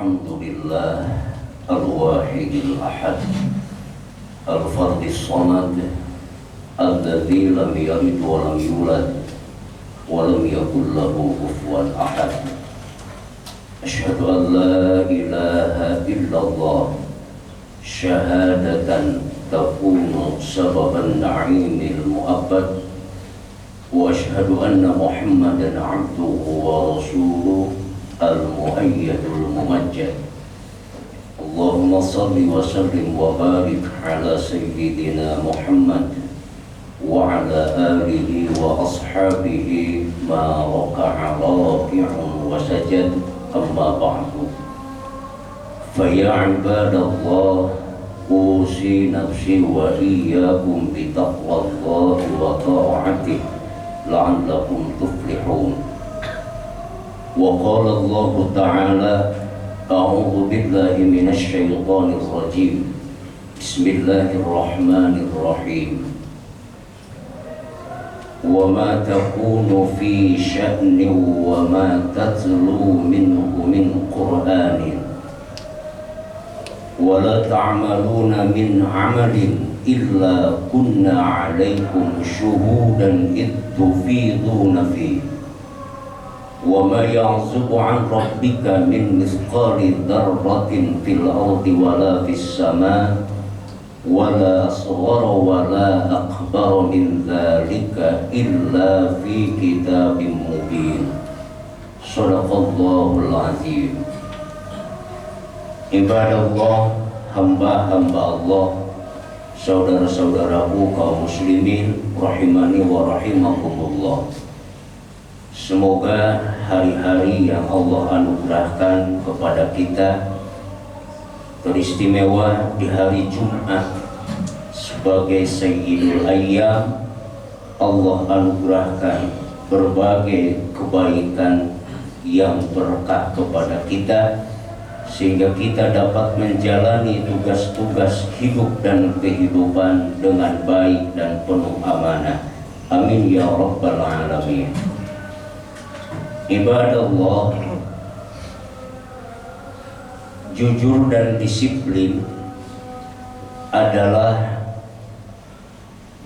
Alhamdulillah Al-Wahidil Ahad Al-Fardis Samad Alladzi lam yalid wa lam yulad wa lam yakul lahu kufuwan ahad. Asyhadu an la ilaha illallah syahadatan takunu sababan na'imil mu'abbad wa asyhadu anna Muhammadan abduhu wa rasuluh al-muayyadul mumajjad. Allahumma salli wa sallim wa barik ala sayyidina Muhammad wa ala alihi wa ashabihi ma raka'a raki'un wa sajad, amma ba'du. Fa ya ibadallah, usi nafsi wa iyyakum bi taqwallahi wa ta'atihi la'allakum tuflihun. Wa qala Allah ta'ala, a'udzu billahi minasy syaithanir rajim. Bismillahirrahmanirrahim. Wa ma takunu fi sya'nin wa ma tatlu minhu min Qur'anin wa la ta'maluna min 'amalin illa kunna 'alaikum syuhudan id tufiduna fihi wa ma ya'zubu 'an rabbika min mithqali dzarratin fil ardi wa la fis sama' wala asghara wala akbar min dzalika illa fi kitabim mubin. Shadaqallahul azim. Ibadallah, hamba-hamba Allah, saudara-saudaraku kaum muslimin rahimani wa rahimakumullah. Semoga hari-hari yang Allah anugerahkan kepada kita teristimewa di hari Jumat sebagai Sayyidul Ayyam, Allah anugerahkan berbagai kebaikan yang berkah kepada kita sehingga kita dapat menjalani tugas-tugas hidup dan kehidupan dengan baik dan penuh amanah. Amin ya rabbal alamin. Ibadallah, jujur dan disiplin adalah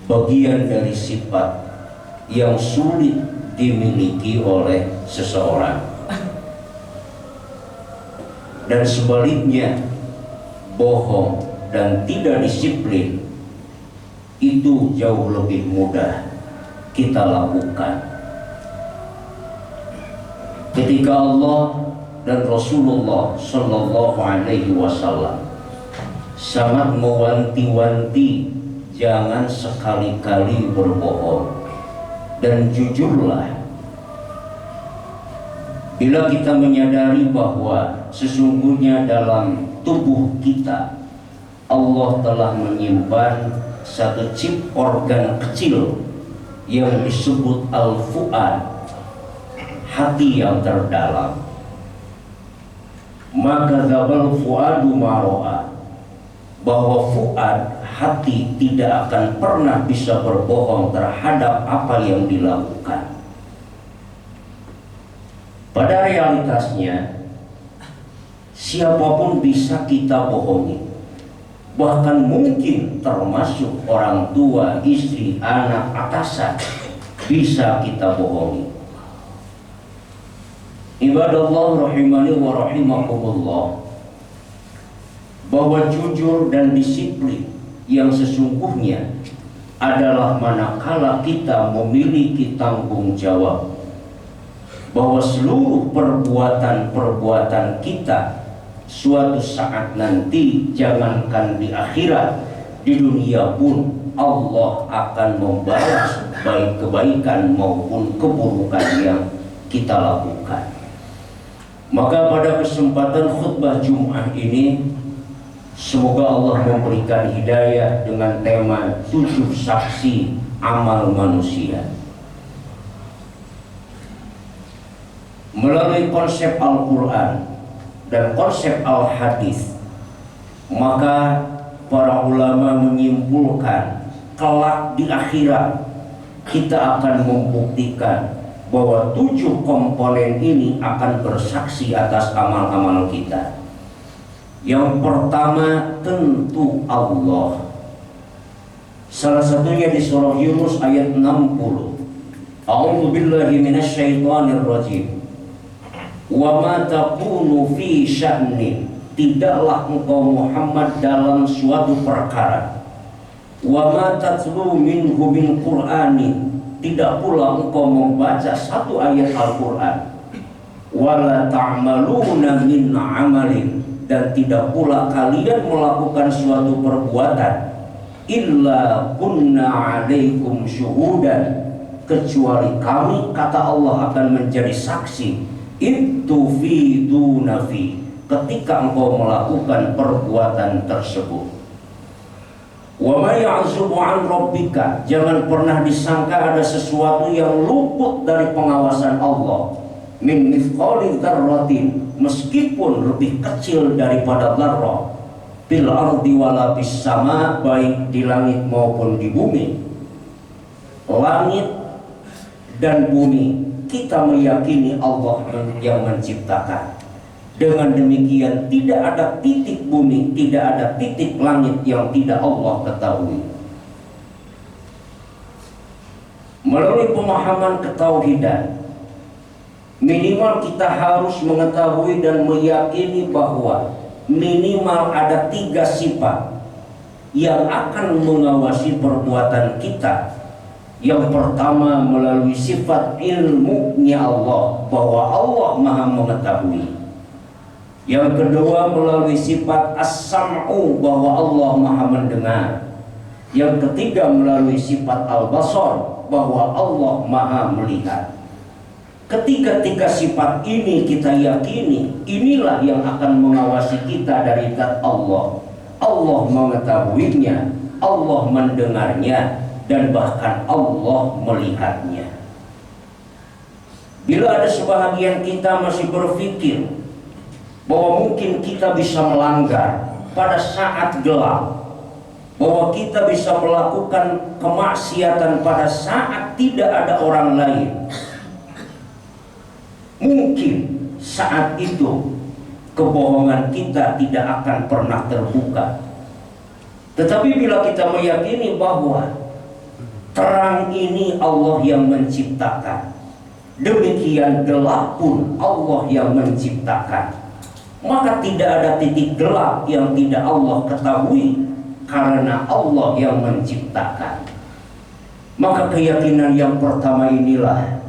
bagian dari sifat yang sulit dimiliki oleh seseorang. Dan sebaliknya, bohong dan tidak disiplin itu jauh lebih mudah kita lakukan. Ketika Allah dan Rasulullah Sallallahu Alaihi Wasallam sangat mewanti-wanti jangan sekali-kali berbohong dan jujurlah. Bila kita menyadari bahwa sesungguhnya dalam tubuh kita Allah telah menyimpan satu chip organ kecil yang disebut al-fuad, hati yang terdalam, maka dzabal fuadu maro'a, bahwa fuad, hati, tidak akan pernah bisa berbohong terhadap apa yang dilakukan. Pada realitasnya, siapapun bisa kita bohongi, bahkan mungkin termasuk orang tua, istri, anak, atasan bisa kita bohongi. Ibadallah rahimani wa rahimakumullah, bahwa jujur dan disiplin yang sesungguhnya adalah manakala kita memiliki tanggung jawab bahwa seluruh perbuatan-perbuatan kita suatu saat nanti, jangankan di akhirat, di dunia pun Allah akan membalas baik kebaikan maupun keburukan yang kita lakukan. Maka pada kesempatan khutbah Jumat ini, semoga Allah memberikan hidayah dengan tema 7 saksi amal manusia. Melalui konsep Al-Quran dan konsep Al-Hadis, maka para ulama menyimpulkan kelak di akhirat kita akan membuktikan bahwa 7 komponen ini akan bersaksi atas amal-amal kita. Yang pertama tentu Allah. Salah satunya di surah Yunus ayat 60. A'udzu billahi minasyaitonir rajim. Wa ma takunu fi sya'nin, tidaklah engkau Muhammad dalam suatu perkara. Wa ma tatlu minhu min Qur'anin, tidak pula engkau membaca satu ayat Al-Qur'an. Wa la ta'maluna min 'amalin, dan tidak pula kalian melakukan suatu perbuatan illa kunna 'alaikum syuhudan, kecuali kami, kata Allah, akan menjadi saksi itu fi dunafi, ketika engkau melakukan perbuatan tersebut. Wa ma ya'zubu an rabbika, jangan pernah disangka ada sesuatu yang luput dari pengawasan Allah. Min mithqali dzarratin, meskipun lebih kecil daripada dzarrah, fil ardi wala bis sama, baik di langit maupun di bumi. Langit dan bumi kita meyakini Allah yang menciptakan. Dengan demikian tidak ada titik bumi, tidak ada titik langit yang tidak Allah ketahui. Melalui pemahaman ketauhidan, minimal kita harus mengetahui dan meyakini bahwa minimal ada 3 sifat yang akan mengawasi perbuatan kita. Yang pertama melalui sifat ilmunya Allah, bahwa Allah maha mengetahui. Yang kedua melalui sifat as-sam'u, bahwa Allah maha mendengar. Yang ketiga melalui sifat al-basar, bahwa Allah maha melihat. Ketiga-tiga sifat ini kita yakini, inilah yang akan mengawasi kita dari zat Allah. Allah mengetahuinya, Allah mendengarnya, dan bahkan Allah melihatnya. Bila ada sebahagian kita masih berpikir bahwa mungkin kita bisa melanggar pada saat gelap, bahwa kita bisa melakukan kemaksiatan pada saat tidak ada orang lain, mungkin saat itu kebohongan kita tidak akan pernah terbuka. Tetapi bila kita meyakini bahwa terang ini Allah yang menciptakan, demikian gelap pun Allah yang menciptakan, maka tidak ada titik gelap yang tidak Allah ketahui, karena Allah yang menciptakan. Maka keyakinan yang pertama inilah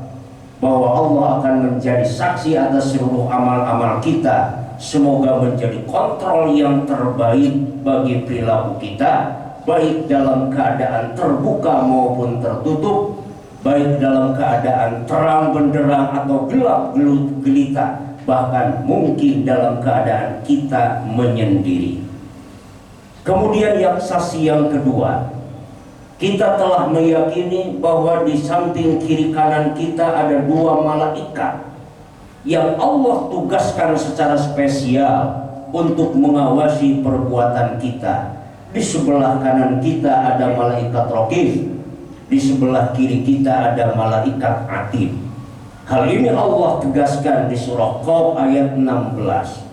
bahwa Allah akan menjadi saksi atas seluruh amal-amal kita. Semoga menjadi kontrol yang terbaik bagi perilaku kita, baik dalam keadaan terbuka maupun tertutup, baik dalam keadaan terang benderang atau gelap gelita, bahkan mungkin dalam keadaan kita menyendiri. Kemudian yang saksi yang kedua, kita telah meyakini bahwa di samping kiri kanan kita ada 2 malaikat yang Allah tugaskan secara spesial untuk mengawasi perbuatan kita. Di sebelah kanan kita ada malaikat raqib, di sebelah kiri kita ada malaikat atid. Hal ini Allah tegaskan di surah Qaf ayat 16.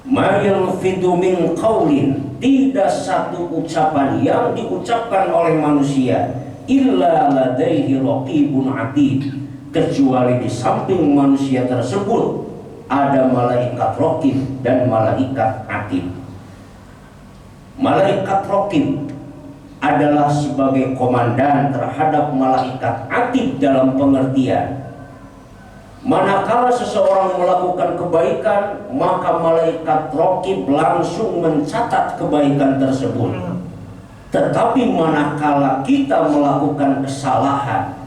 Ma yalfidu min qaulin, tidak satu ucapan yang diucapkan oleh manusia illa ladaihi raqibun atid, kecuali di samping manusia tersebut ada malaikat raqib dan malaikat atid. Malaikat raqib adalah sebagai komandan terhadap malaikat atid dalam pengertian, manakala seseorang melakukan kebaikan, maka malaikat raqib langsung mencatat kebaikan tersebut. Tetapi manakala kita melakukan kesalahan,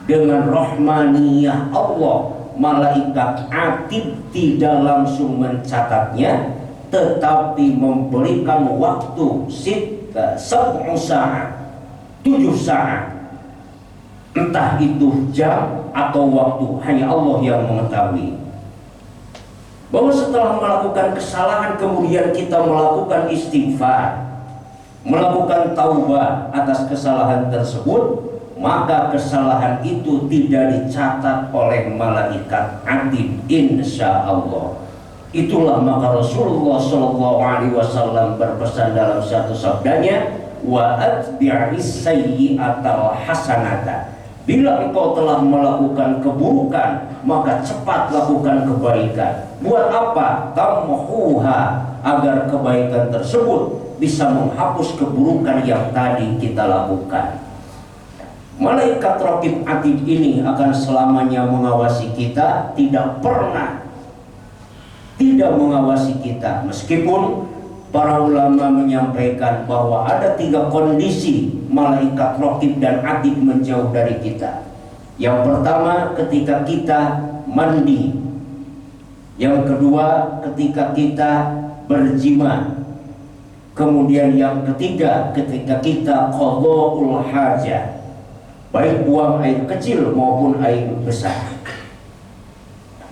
dengan rahmaniyah Allah, malaikat atid tidak langsung mencatatnya, tetapi memberikan waktu 7 saat, entah itu jam atau waktu, hanya Allah yang mengetahui. Bahwa setelah melakukan kesalahan kemudian kita melakukan istighfar, melakukan taubat atas kesalahan tersebut, maka kesalahan itu tidak dicatat oleh malaikat atid, insya Allah. Itulah maka Rasulullah Shallallahu Alaihi Wasallam berpesan dalam satu sabdanya, wa atbi'is sayyi'atal hasanata. Bila engkau telah melakukan keburukan, maka cepat lakukan kebaikan. Buat apa? Tamhuha, agar kebaikan tersebut bisa menghapus keburukan yang tadi kita lakukan. Malaikat Raqib Atid ini akan selamanya mengawasi kita, tidak pernah tidak mengawasi kita. Meskipun para ulama menyampaikan bahwa ada 3 kondisi malaikat Raqib dan Atid menjauh dari kita. Yang pertama, ketika kita mandi. Yang kedua, ketika kita berjima. Kemudian yang ketiga, ketika kita qadha'ul hajah, baik buang air kecil maupun air besar.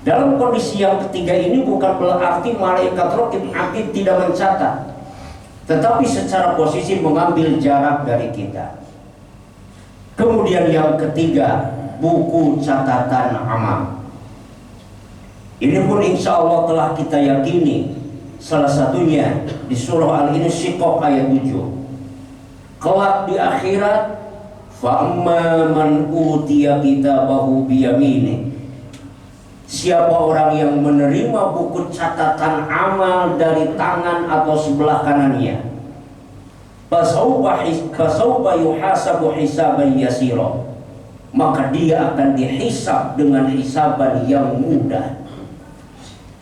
Dalam kondisi yang ketiga ini bukan berarti malaikat Raqib Atid tidak mencatat, tetapi secara posisi mengambil jarak dari kita. Kemudian yang ketiga, buku catatan amal. Ini pun insya Allah telah kita yakini. Salah satunya di surah Al-Insyiqaq ayat 7. Kelak di akhirat, fa'amma man utiya kitabahu biyaminih. Siapa orang yang menerima buku catatan amal dari tangan atau sebelah kanannya, fasaufa yuhasabu hisaban yasira, maka dia akan dihisab dengan hisaban yang mudah.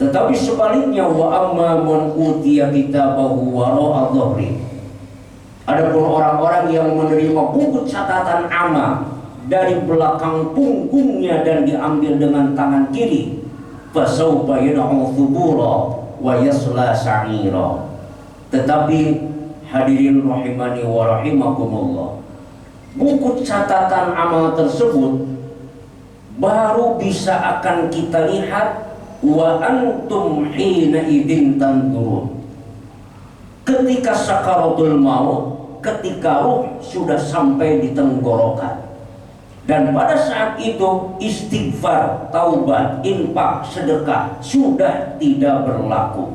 Tetapi sebaliknya, wa amma man utiya kitabahu wara'a dhahri. Adapun orang-orang yang menerima buku catatan amal dari belakang punggungnya dan diambil dengan tangan kiri, fasaufa yad'u thubura wa yasla sa'ira. Tetapi hadirin rahimani wa rahimakumullah, buku catatan amal tersebut baru bisa akan kita lihat wa antum hina idzin tanzurun, ketika sakaratul maut, ketika ruh sudah sampai di tenggorokan. Dan pada saat itu istighfar, taubat, infak, sedekah sudah tidak berlaku.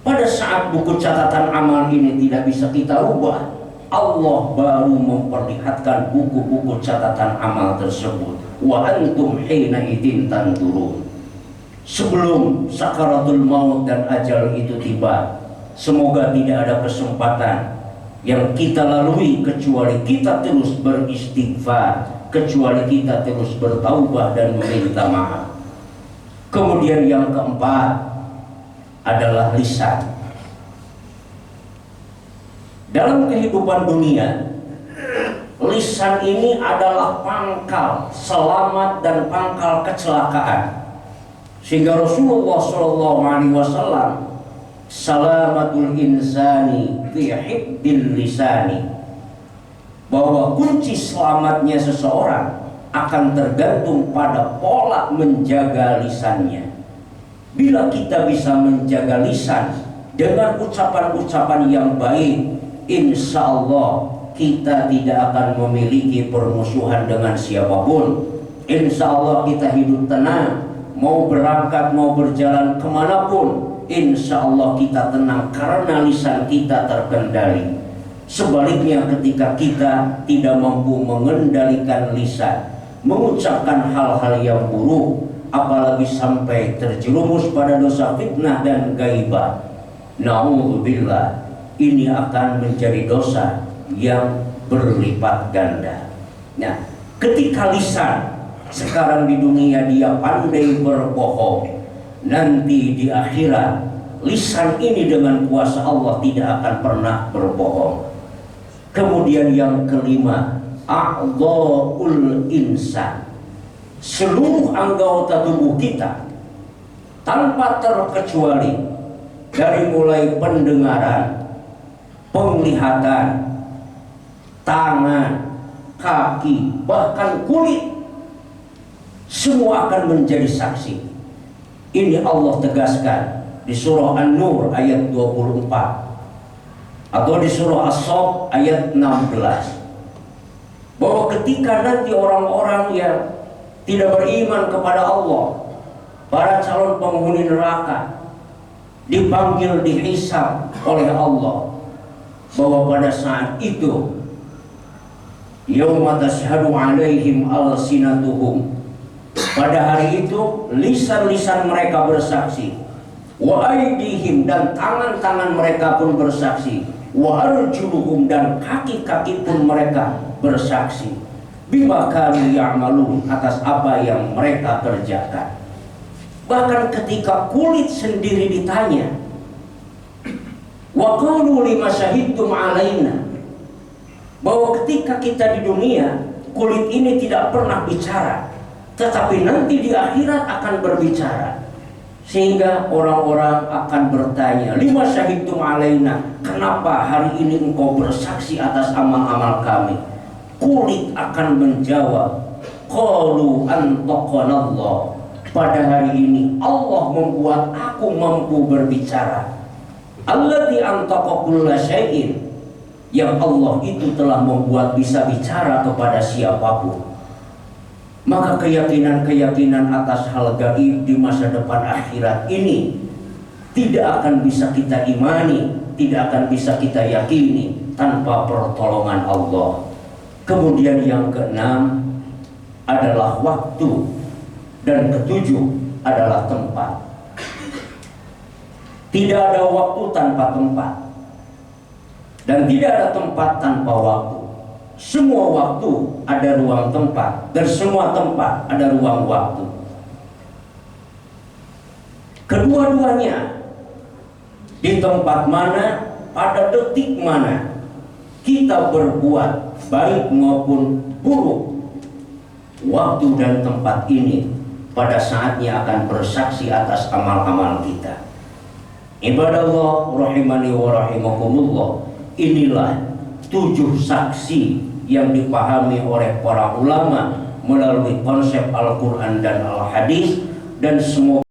Pada saat buku catatan amal ini tidak bisa kita ubah, Allah baru memperlihatkan buku-buku catatan amal tersebut. Wa antum hina idzin tanzurun. Sebelum sakaratul maut dan ajal itu tiba, semoga tidak ada kesempatan yang kita lalui kecuali kita terus beristighfar, kecuali kita terus bertaubah dan meminta maaf. Kemudian yang keempat adalah lisan. Dalam kehidupan dunia, lisan ini adalah pangkal selamat dan pangkal kecelakaan. Sehingga Rasulullah SAW, salamatul insani fi hibbil lisani, bahwa kunci selamatnya seseorang akan tergantung pada pola menjaga lisannya. Bila kita bisa menjaga lisan dengan ucapan-ucapan yang baik, insya Allah kita tidak akan memiliki permusuhan dengan siapapun. Insya Allah kita hidup tenang, mau berangkat, mau berjalan kemanapun, insya Allah kita tenang karena lisan kita terkendali. Sebaliknya, ketika kita tidak mampu mengendalikan lisan, mengucapkan hal-hal yang buruk, apalagi sampai terjerumus pada dosa fitnah dan gaibah, na'udzubillah, ini akan menjadi dosa yang berlipat ganda. Nah, ketika lisan sekarang di dunia dia pandai berbohong, nanti di akhirat lisan ini dengan kuasa Allah tidak akan pernah berbohong. Kemudian yang kelima, a'dha'ul insan, seluruh anggota tubuh kita tanpa terkecuali, dari mulai pendengaran, penglihatan, tangan, kaki, bahkan kulit, semua akan menjadi saksi. Ini Allah tegaskan di surah An-Nur ayat 24 atau di surah As-Saff ayat 16, bahwa ketika nanti orang-orang yang tidak beriman kepada Allah, para calon penghuni neraka, dipanggil, dihisab oleh Allah, bahwa pada saat itu yauma tashhadu alaihim alsinatuhum, pada hari itu lisan-lisan mereka bersaksi, wa aydihim, dan tangan-tangan mereka pun bersaksi, wa arjuluhum, dan kaki-kaki pun mereka bersaksi, bima kanu ya'malun, atas apa yang mereka kerjakan. Bahkan ketika kulit sendiri ditanya, wa qalu lima syahidtum alaina, bahwa ketika kita di dunia kulit ini tidak pernah bicara, tetapi nanti di akhirat akan berbicara. Sehingga orang-orang akan bertanya, lima syahidtum alaina, kenapa hari ini engkau bersaksi atas amal-amal kami? Kulit akan menjawab, qalu antaqanallah, pada hari ini Allah membuat aku mampu berbicara. Allati antaqa kulla syai'in, yang Allah itu telah membuat bisa bicara kepada siapapun. Maka keyakinan-keyakinan atas hal gaib di masa depan akhirat ini tidak akan bisa kita imani, tidak akan bisa kita yakini tanpa pertolongan Allah. Kemudian yang keenam adalah waktu, dan ketujuh adalah tempat. Tidak ada waktu tanpa tempat, dan tidak ada tempat tanpa waktu. Semua waktu ada ruang tempat, dan semua tempat ada ruang waktu. Kedua-duanya, di tempat mana, pada detik mana kita berbuat baik maupun buruk, waktu dan tempat ini pada saatnya akan bersaksi atas amal-amal kita. Ibadallah rahimani wa rahimakumullah, inilah 7 saksi yang dipahami oleh para ulama melalui konsep Al-Quran dan Al-Hadis, dan semoga